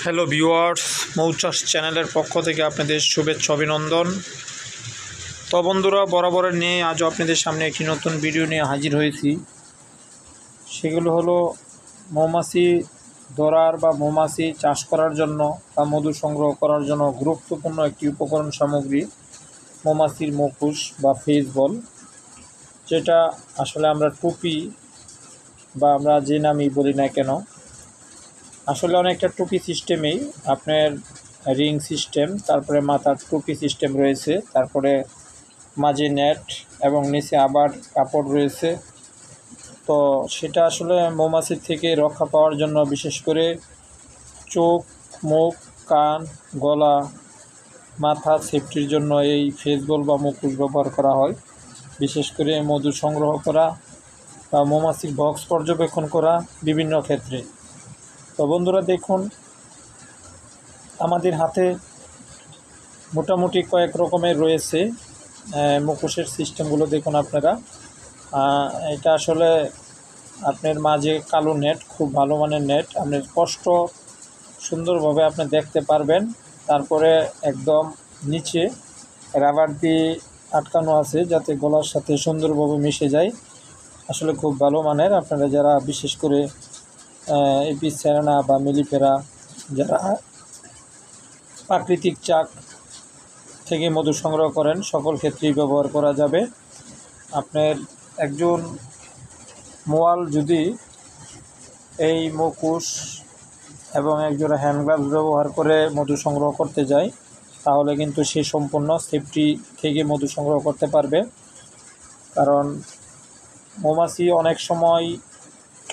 Hello viewers, মৌচাষ চ্যানেলের পক্ষ থেকে আপনাদের শুভেচ্ছা অভিনন্দন। তো বন্ধুরা, বরাবরের নিয়ে আজও আপনাদের সামনে একটি নতুন ভিডিও নিয়ে হাজির হয়েছি। সেগুলো হলো মৌমাছি ধরার বা মৌমাছি চাষ করার জন্য বা মধু সংগ্রহ করার জন্য গুরুত্বপূর্ণ একটি উপকরণ সামগ্রী মৌমাছির মুখোশ বা ফেস বল, যেটা আসলে আমরা টুপি বা আমরা যে নামই বলি না কেন, আসলে অনেকটা টুপি সিস্টেমেই আপনার রিং সিস্টেম, তারপরে মাথার টুপি সিস্টেম রয়েছে, তারপরে মাঝে নেট এবং নিচে আবার কাপড় রয়েছে। তো সেটা আসলে মৌমাছির থেকে রক্ষা পাওয়ার জন্য বিশেষ করে চোখ, মুখ, কান, গলা, মাথা সেফটির জন্য এই ফেস বল বা মুখোশ ব্যবহার করা হয়। বিশেষ করে মধু সংগ্রহ করা বা মৌমাছির বক্স পর্যবেক্ষণ করা বিভিন্ন ক্ষেত্রে। তো বন্ধুরা দেখুন, আমাদের হাতে মোটামুটি কয়েক রকমের রয়েছে মুখোশের সিস্টেমগুলো। দেখুন আপনারা, এটা আসলে আপনার মাঝে কালো নেট, খুব ভালো মানের নেট, আপনি স্পষ্ট সুন্দরভাবে আপনি দেখতে পারবেন। তারপরে একদম নিচে রাবার দিয়ে আটকানো আছে যাতে গলার সাথে সুন্দরভাবে মিশে যায়। আসলে খুব ভালো মানের। আপনারা যারা বিশেষ করে এপিস সেরানা বা মিলিফেরা, যারা প্রাকৃতিক চাক থেকে মধু সংগ্রহ করেন, সকল ক্ষেত্রেই ব্যবহার করা যাবে। আপনার একজন মোয়াল যদি এই মুখোশ এবং একজোড়া হ্যান্ড গ্লাভস ব্যবহার করে মধু সংগ্রহ করতে যায়, তাহলে কিন্তু সে সম্পূর্ণ সেফটি থেকে মধু সংগ্রহ করতে পারবে। কারণ মৌমাছি অনেক সময়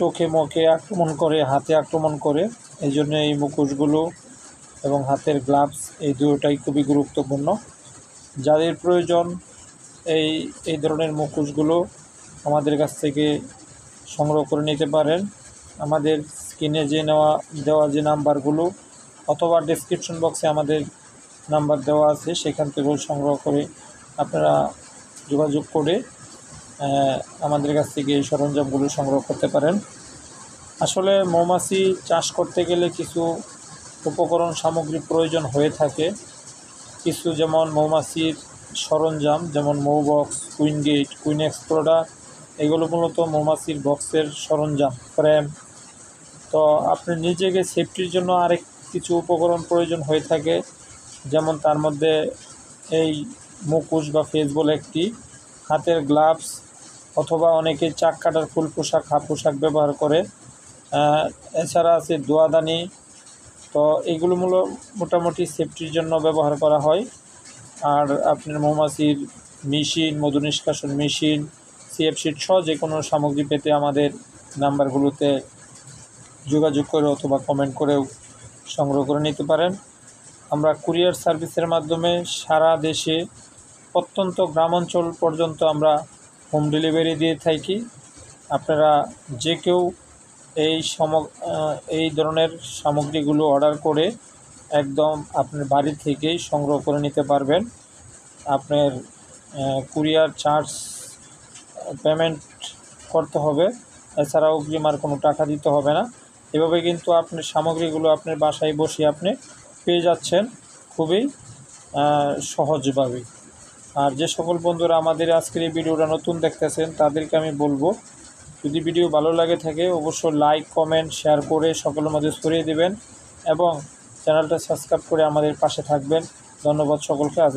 চোখে মুখে আক্রমণ করে, হাতে আক্রমণ করে। এই জন্য এই মুখোশগুলো এবং হাতের গ্লাভস এই দুটোটাই খুবই গুরুত্বপূর্ণ। যাদের প্রয়োজন এই ধরনের মুখোশগুলো আমাদের কাছ থেকে সংগ্রহ করে নিতে পারেন। আমাদের স্ক্রিনে দেওয়া যে নাম্বারগুলো অথবা ডেসক্রিপশন বক্সে আমাদের নাম্বার দেওয়া আছে, সেখান থেকেও সংগ্রহ করে আপনারা যোগাযোগ করে আমাদের কাছ থেকে এই সরঞ্জামগুলো সংগ্রহ করতে পারেন। আসলে মৌমাছি চাষ করতে গেলে কিছু উপকরণ সামগ্রী প্রয়োজন হয়ে থাকে। কিছু যেমন মৌমাছির সরঞ্জাম, যেমন মৌ box, queen gate, queen explorer, এগুলো মূলত মৌমাছির বক্সের সরঞ্জাম, ফ্রেম। তো আপনি নিজেকে সেফটির জন্য আরেক কিছু উপকরণ প্রয়োজন হয়ে থাকে, যেমন তার মধ্যে এই মুখোশ বা ফেস বল একটি, হাতের গ্লাভস, অথবা অনেকে চাক কাটার ফুল পোশাক, হাফ পোশাক ব্যবহার করে। এছাড়া আছে দোয়াদানি। তো এইগুলো মোটামুটি সেফটির জন্য ব্যবহার করা হয়। আর আপনার মৌমাছির মেশিন, মধু নিষ্কাশন মেশিন, সিএফ শিট সহ যে কোনো সামগ্রী পেতে আমাদের নাম্বারগুলোতে যোগাযোগ করে অথবা কমেন্ট করেও সংগ্রহ করে নিতে পারেন। আমরা কুরিয়ার সার্ভিসের মাধ্যমে সারা দেশে প্রত্যন্ত গ্রামাঞ্চল পর্যন্ত আমরা হোম ডেলিভারি দিয়ে থাকি। আপনারা যে কেউ এই ধরনের সামগ্রীগুলো অর্ডার করে একদম আপনার বাড়ি থেকেই সংগ্রহ করে নিতে পারবেন। আপনার কুরিয়ার চার্জ পেমেন্ট করতে হবে, এছাড়াও অগ্রিম আর কোনো টাকা দিতে হবে না। এভাবে কিন্তু আপনার সামগ্রীগুলো আপনার বাসায় বসে আপনি পেয়ে যাচ্ছেন খুবই সহজভাবে। আর যে সকল বন্ধুরা আমাদের আজকের এই ভিডিওটা নতুন দেখতেছেন, তাদেরকে আমি বলবো, যদি ভিডিও ভালো লাগে থাকে অবশ্যই লাইক, কমেন্ট, শেয়ার করে সকলের মধ্যে ছড়িয়ে দেবেন এবং চ্যানেলটা সাবস্ক্রাইব করে আমাদের পাশে থাকবেন। ধন্যবাদ সকলকে। আজ